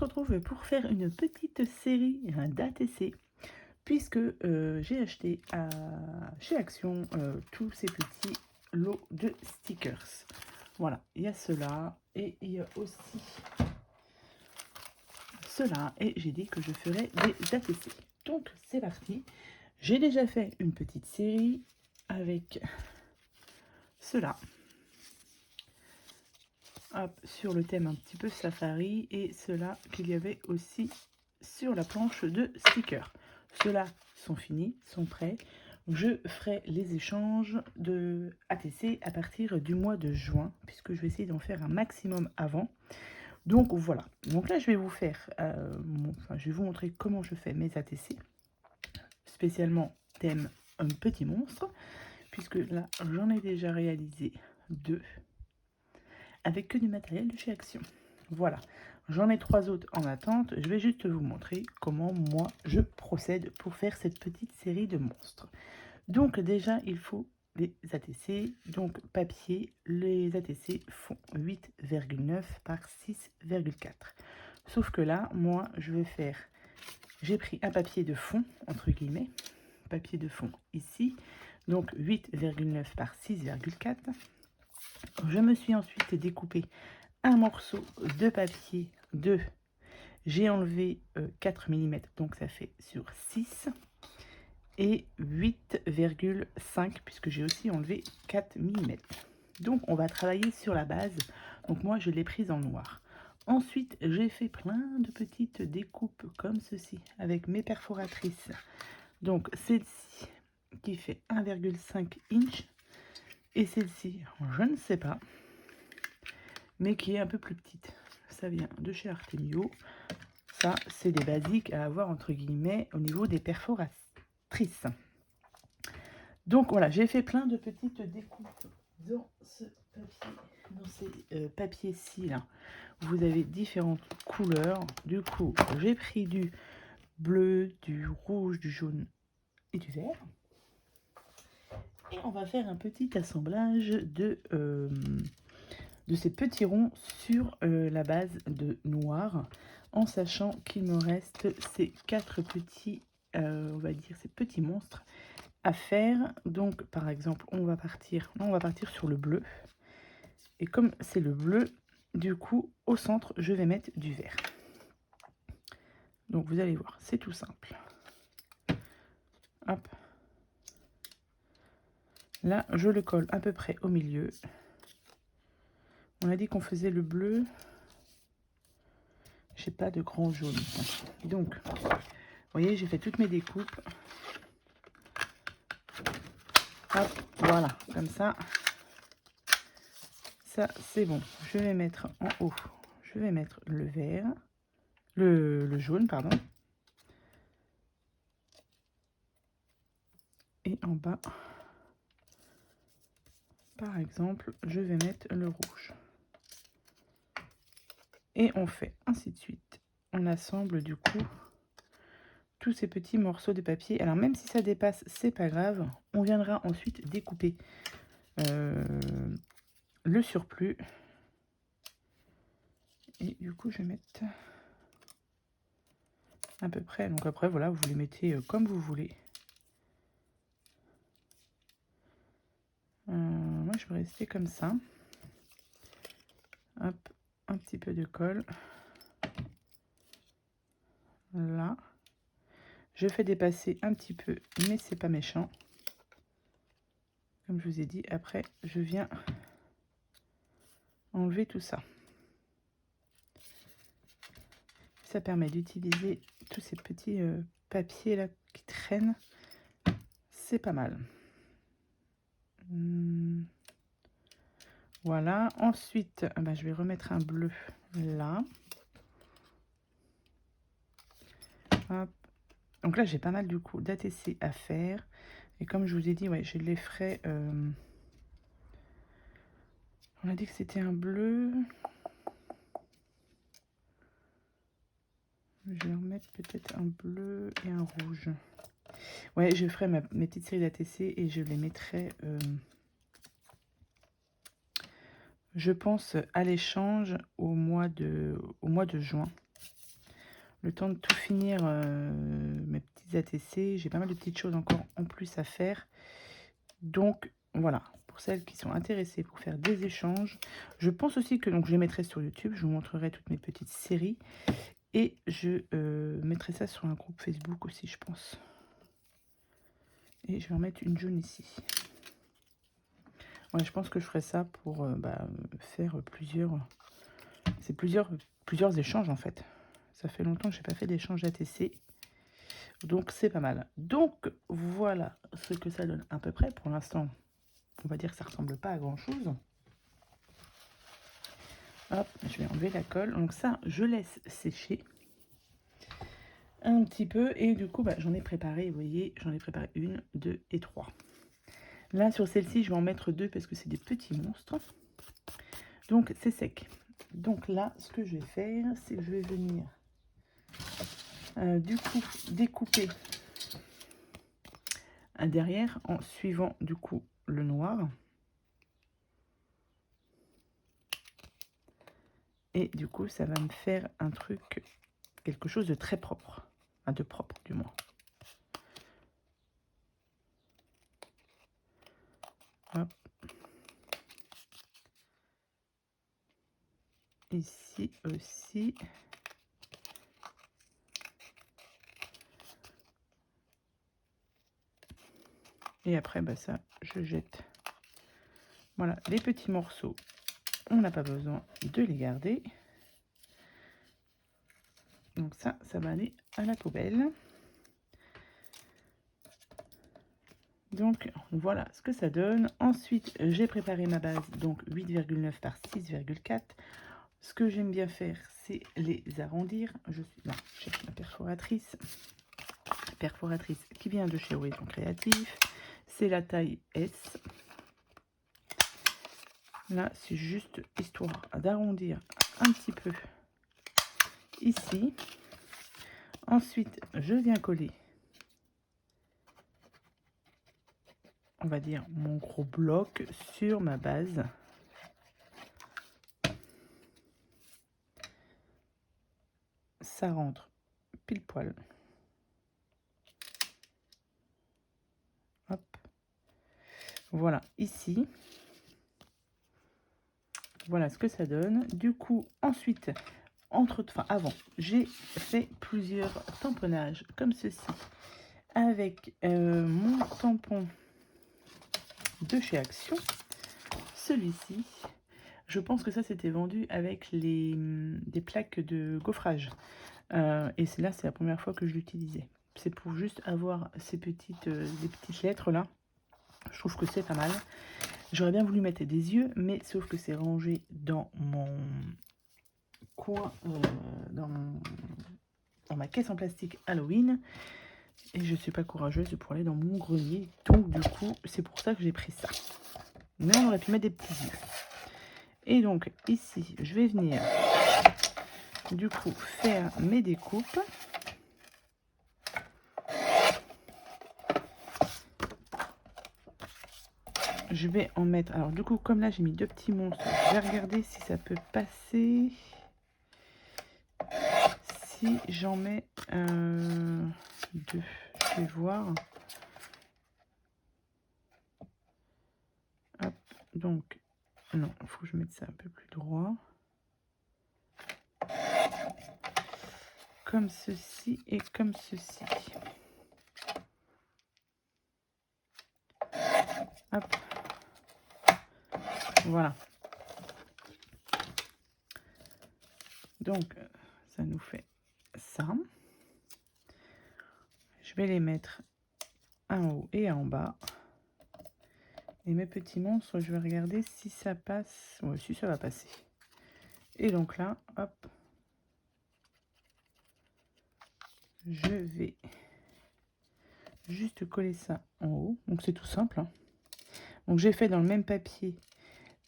se retrouve pour faire une petite série d'ATC, puisque j'ai acheté chez Action tous ces petits lots de stickers. Voilà, il y a cela et il y a aussi cela, et j'ai dit que je ferais des ATC. Donc c'est parti. J'ai déjà fait une petite série avec cela. Hop, sur le thème un petit peu safari, et ceux-là qu'il y avait aussi sur la planche de stickers. Ceux-là sont finis, sont prêts. Je ferai les échanges de ATC à partir du mois de juin, puisque je vais essayer d'en faire un maximum avant. Donc voilà. Donc là, je vais vous faire, je vais vous montrer comment je fais mes ATC, spécialement thème un petit monstre, puisque là, j'en ai déjà réalisé 2 avec que du matériel de chez Action. Voilà, j'en ai 3 autres en attente. Je vais juste vous montrer comment moi je procède pour faire cette petite série de monstres. Donc déjà, il faut les ATC. Donc papier, les ATC font 8,9 par 6,4. Sauf que là, moi, je vais faire... J'ai pris un papier de fond, entre guillemets, papier de fond ici, donc 8,9 par 6,4. Je me suis ensuite découpé un morceau de papier de... J'ai enlevé 4 mm, donc ça fait sur 6. Et 8,5, puisque j'ai aussi enlevé 4 mm. Donc on va travailler sur la base. Donc moi je l'ai prise en noir. Ensuite j'ai fait plein de petites découpes comme ceci, avec mes perforatrices. Donc celle-ci qui fait 1,5 inch. Et celle-ci, je ne sais pas, mais qui est un peu plus petite. Ça vient de chez Artemio. Ça, c'est des basiques à avoir, entre guillemets, au niveau des perforatrices. Donc voilà, j'ai fait plein de petites découpes dans ce papier, dans ces papiers-ci là. Vous avez différentes couleurs. Du coup, j'ai pris du bleu, du rouge, du jaune et du vert. Et on va faire un petit assemblage de ces petits ronds sur la base de noir, en sachant qu'il me reste ces 4 petits, on va dire ces petits monstres à faire. Donc par exemple on va partir sur le bleu, et comme c'est le bleu, du coup au centre je vais mettre du vert. Donc vous allez voir, c'est tout simple. Hop, là je le colle à peu près au milieu. On a dit qu'on faisait le bleu, j'ai pas de grand jaune, donc vous voyez, j'ai fait toutes mes découpes. Hop, voilà, comme ça. Ça, c'est bon. Je vais mettre en haut, je vais mettre le vert, le jaune, pardon. Et en bas, par exemple, je vais mettre le rouge. Et on fait ainsi de suite. On assemble du coup tous ces petits morceaux de papier. Alors même si ça dépasse, c'est pas grave. On viendra ensuite découper le surplus. Et du coup, je vais mettre à peu près. Donc après, voilà, vous les mettez comme vous voulez. Moi, je vais rester comme ça. Hop, un petit peu de colle. Là. Je fais dépasser un petit peu, mais c'est pas méchant. Comme je vous ai dit, après, je viens enlever tout ça. Ça permet d'utiliser tous ces petits papiers là qui traînent. C'est pas mal. Voilà. Ensuite, je vais remettre un bleu là. Hop. Donc là, j'ai pas mal du coup d'ATC à faire. Et comme je vous ai dit, ouais, je les ferai... On a dit que c'était un bleu. Je vais remettre peut-être un bleu et un rouge. Ouais, je ferai mes petites séries d'ATC et je les mettrai, je pense, à l'échange au mois de juin. le temps de tout finir mes petits ATC. J'ai pas mal de petites choses encore en plus à faire. Donc voilà, pour celles qui sont intéressées pour faire des échanges. Je pense aussi que donc, je les mettrai sur YouTube. Je vous montrerai toutes mes petites séries. Et je mettrai ça sur un groupe Facebook aussi, je pense. Et je vais en mettre une jaune ici. Ouais, je pense que je ferai ça pour faire plusieurs... C'est plusieurs échanges en fait. Ça fait longtemps que je n'ai pas fait d'échange ATC. Donc c'est pas mal. Donc voilà ce que ça donne à peu près. Pour l'instant, on va dire que ça ressemble pas à grand chose. Hop, je vais enlever la colle. Donc ça, je laisse sécher un petit peu. Et du coup, j'en ai préparé, vous voyez, j'en ai préparé 1, 2 et 3. Là, sur celle-ci, je vais en mettre 2 parce que c'est des petits monstres. Donc c'est sec. Donc là, ce que je vais faire, c'est que je vais venir du coup découper derrière en suivant du coup le noir. Et du coup, ça va me faire un truc, quelque chose de très propre. Enfin, de propre, du moins. Hop. Ici aussi. Et après, ça, je jette. Voilà, les petits morceaux, on n'a pas besoin de les garder. Donc ça va aller à la poubelle. Donc voilà ce que ça donne. Ensuite, j'ai préparé ma base, donc 8,9 par 6,4. Ce que j'aime bien faire, c'est les arrondir. Je cherche ma perforatrice. Perforatrice qui vient de chez Horizon Créatif. C'est la taille S. Là, c'est juste histoire d'arrondir un petit peu ici. Ensuite, je viens coller, on va dire, mon gros bloc sur ma base. Ça rentre pile poil. Hop. Voilà, ici. Voilà ce que ça donne. Du coup, ensuite, avant, j'ai fait plusieurs tamponnages comme ceci. Avec mon tampon de chez Action. Celui-ci, je pense que ça c'était vendu avec des plaques de gaufrage. Et c'est la première fois que je l'utilisais. C'est pour juste avoir ces des petites lettres là. Je trouve que c'est pas mal. J'aurais bien voulu mettre des yeux, mais sauf que c'est rangé dans mon coin, dans ma caisse en plastique Halloween. Et je suis pas courageuse pour aller dans mon grenier. Donc du coup, c'est pour ça que j'ai pris ça. Mais on aurait pu mettre des petits yeux. Et donc ici, je vais venir du coup faire mes découpes. Je vais en mettre, alors du coup comme là j'ai mis 2 petits monstres, je vais regarder si ça peut passer. Si j'en mets 2, je vais voir. Hop, donc non, il faut que je mette ça un peu plus droit. Comme ceci et comme ceci. Hop. Voilà. Donc, ça nous fait ça. Je vais les mettre en haut et en bas. Et mes petits monstres, je vais regarder si ça passe. Ouais, si ça va passer. Et donc là, hop. Je vais juste coller ça en haut. Donc c'est tout simple. Hein. Donc j'ai fait dans le même papier.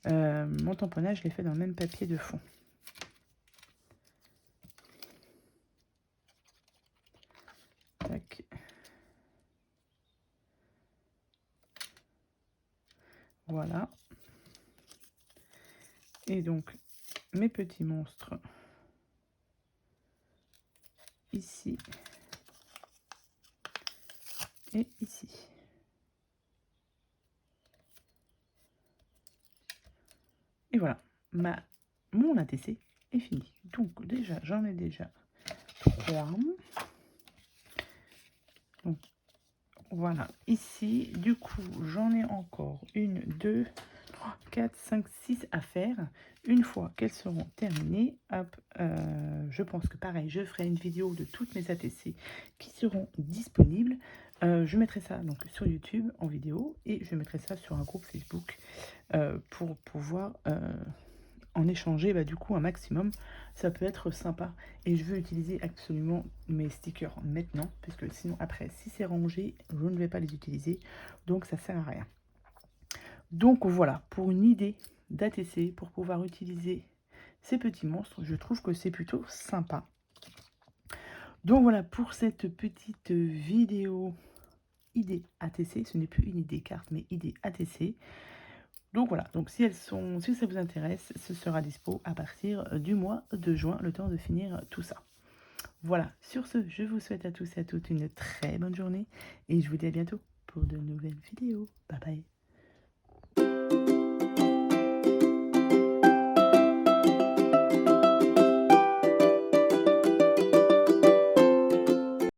Mon tamponnage, je l'ai fait dans le même papier de fond. Tac. Voilà. Et donc, mes petits monstres. ici et ici. Et voilà, mon ATC est fini. Donc déjà, j'en ai déjà 3. Donc voilà, ici, du coup, j'en ai encore 1, 2, 3, 4, 5, 6 à faire. Une fois qu'elles seront terminées, hop, je pense que pareil, je ferai une vidéo de toutes mes ATC qui seront disponibles. Je mettrai ça donc sur YouTube en vidéo et je mettrai ça sur un groupe Facebook pour pouvoir en échanger du coup un maximum. Ça peut être sympa et je veux utiliser absolument mes stickers maintenant puisque sinon après si c'est rangé je ne vais pas les utiliser, donc ça sert à rien. Donc voilà, pour une idée d'ATC pour pouvoir utiliser ces petits monstres, je trouve que c'est plutôt sympa. Donc voilà pour cette petite vidéo idée ATC. Ce n'est plus une idée carte mais idée ATC. Donc voilà, donc si ça vous intéresse, ce sera dispo à partir du mois de juin, le temps de finir tout ça. Voilà, sur ce, je vous souhaite à tous et à toutes une très bonne journée et je vous dis à bientôt pour de nouvelles vidéos. Bye bye.